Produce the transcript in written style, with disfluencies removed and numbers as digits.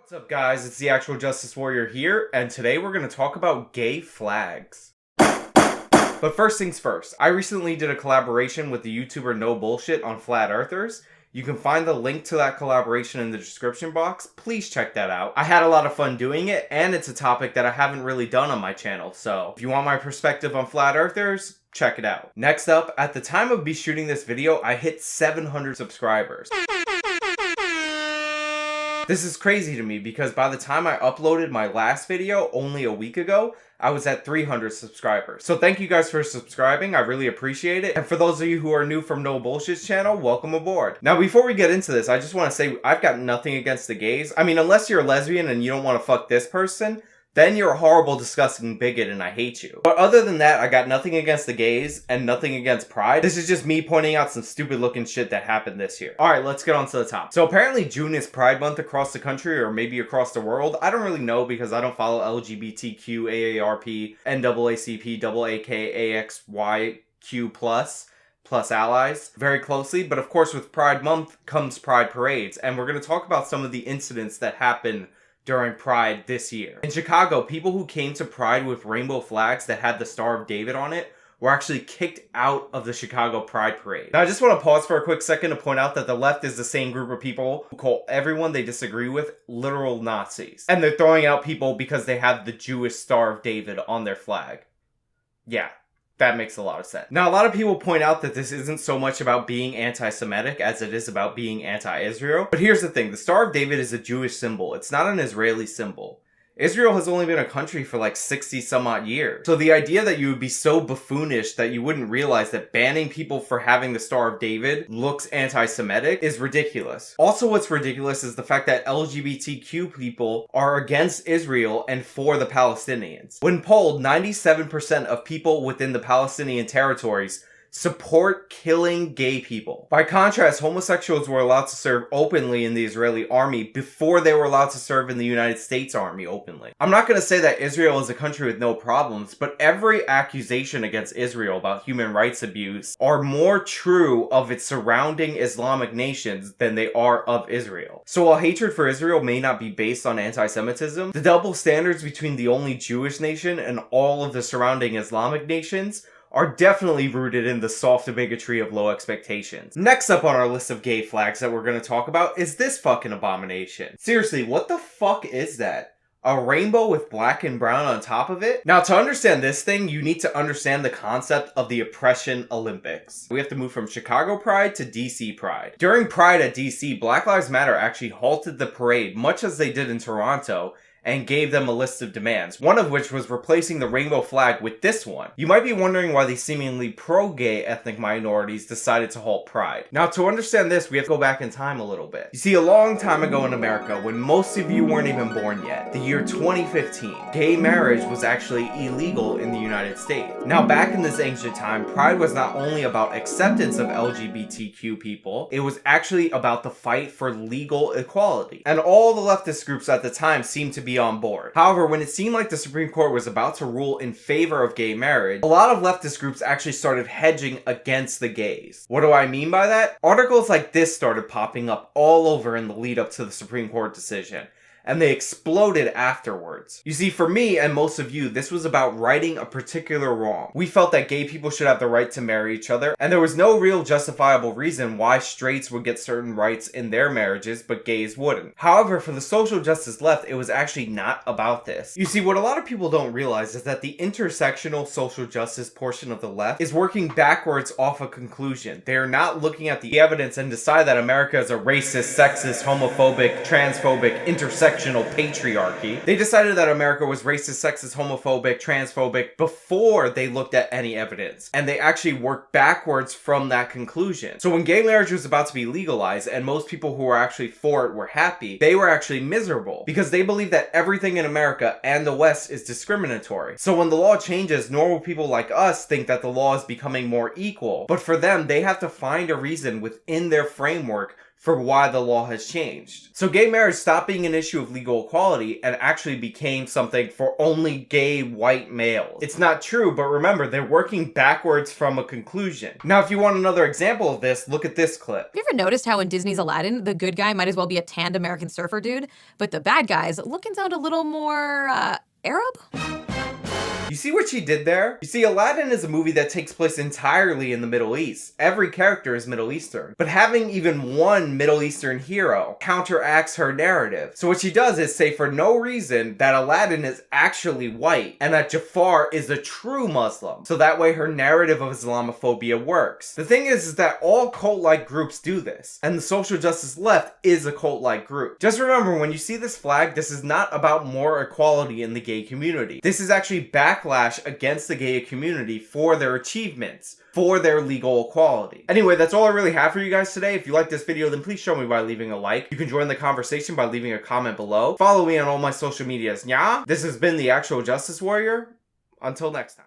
What's up, guys? It's the Actual Justice Warrior here, and today we're going to talk about gay flags. But first things first, I recently did a collaboration with the YouTuber No Bullshit on Flat Earthers. You can find the link to that collaboration in the description box. Please check that out. I had a lot of fun doing it, and it's a topic that I haven't really done on my channel, so if you want my perspective on Flat Earthers, check it out. Next up, at the time of me shooting this video, I hit 700 subscribers. This is crazy to me because by the time I uploaded my last video only a week ago, I was at 300 subscribers. So thank you guys for subscribing, I really appreciate it. And for those of you who are new from No Bullshit's channel, welcome aboard. Now before we get into this, I just want to say I've got nothing against the gays. I mean, unless you're a lesbian and you don't want to fuck this person, then you're a horrible, disgusting bigot and I hate you. But other than that, I got nothing against the gays and nothing against Pride. This is just me pointing out some stupid looking shit that happened this year. Alright, let's get on to the top. So apparently June is Pride Month across the country or maybe across the world. I don't really know because I don't follow LGBTQ, AARP, NAACP, AAK, AXYQ+. Plus allies very closely, but of course with Pride Month comes Pride parades, and we're going to talk about some of the incidents that happened during Pride this year. In Chicago, people who came to Pride with rainbow flags that had the Star of David on it were actually kicked out of the Chicago Pride Parade. Now I just want to pause for a quick second to point out that the left is the same group of people who call everyone they disagree with literal Nazis. And they're throwing out people because they have the Jewish Star of David on their flag. Yeah. That makes a lot of sense. Now, a lot of people point out that this isn't so much about being anti-Semitic as it is about being anti-Israel. But here's the thing, the Star of David is a Jewish symbol. It's not an Israeli symbol. Israel has only been a country for like 60 some odd years. So the idea that you would be so buffoonish that you wouldn't realize that banning people for having the Star of David looks anti-Semitic is ridiculous. Also what's ridiculous is the fact that LGBTQ people are against Israel and for the Palestinians. When polled, 97% of people within the Palestinian territories support killing gay people. By contrast, homosexuals were allowed to serve openly in the Israeli army before they were allowed to serve in the United States Army openly. I'm not going to say that Israel is a country with no problems, but every accusation against Israel about human rights abuse are more true of its surrounding Islamic nations than they are of Israel. So while hatred for Israel may not be based on anti-Semitism, the double standards between the only Jewish nation and all of the surrounding Islamic nations are definitely rooted in the soft bigotry of low expectations. Next up on our list of gay flags that we're going to talk about is this fucking abomination. Seriously, what the fuck is that? A rainbow with black and brown on top of it? Now, to understand this thing, you need to understand the concept of the Oppression Olympics. We have to move from Chicago Pride to DC Pride. During Pride at DC, Black Lives Matter actually halted the parade, much as they did in Toronto, and gave them a list of demands, one of which was replacing the rainbow flag with this one. You might be wondering why these seemingly pro-gay ethnic minorities decided to halt Pride. Now, to understand this, we have to go back in time a little bit. You see, a long time ago in America, when most of you weren't even born yet, the year 2015, gay marriage was actually illegal in the United States. Now, back in this ancient time, Pride was not only about acceptance of LGBTQ people, it was actually about the fight for legal equality. And all the leftist groups at the time seemed to be on board. However, when it seemed like the Supreme Court was about to rule in favor of gay marriage, a lot of leftist groups actually started hedging against the gays. What do I mean by that? Articles like this started popping up all over in the lead up to the Supreme Court decision, and they exploded afterwards. You see, for me and most of you, this was about righting a particular wrong. We felt that gay people should have the right to marry each other, and there was no real justifiable reason why straights would get certain rights in their marriages, but gays wouldn't. However, for the social justice left, it was actually not about this. You see, what a lot of people don't realize is that the intersectional social justice portion of the left is working backwards off a conclusion. They are not looking at the evidence and decide that America is a racist, sexist, homophobic, transphobic, intersectional patriarchy. They decided that America was racist, sexist, homophobic, transphobic before they looked at any evidence. And they actually worked backwards from that conclusion. So when gay marriage was about to be legalized and most people who were actually for it were happy, they were actually miserable because they believe that everything in America and the West is discriminatory. So when the law changes, normal people like us think that the law is becoming more equal. But for them, they have to find a reason within their framework for why the law has changed. So gay marriage stopped being an issue of legal equality and actually became something for only gay white males. It's not true, but remember, they're working backwards from a conclusion. Now, if you want another example of this, look at this clip. You ever noticed how in Disney's Aladdin, the good guy might as well be a tanned American surfer dude, but the bad guys look and sound a little more, Arab? You see what she did there? You see, Aladdin is a movie that takes place entirely in the Middle East. Every character is Middle Eastern. But having even one Middle Eastern hero counteracts her narrative. So what she does is say for no reason that Aladdin is actually white and that Jafar is a true Muslim. So that way her narrative of Islamophobia works. The thing is that all cult-like groups do this. And the social justice left is a cult-like group. Just remember, when you see this flag, this is not about more equality in the gay community. This is actually backlash against the gay community for their achievements, for their legal equality. Anyway, that's all I really have for you guys today. If you like this video, then please show me by leaving a like. You can join the conversation by leaving a comment below. Follow me on all my social medias. Yeah? This has been the Actual Justice Warrior. Until next time.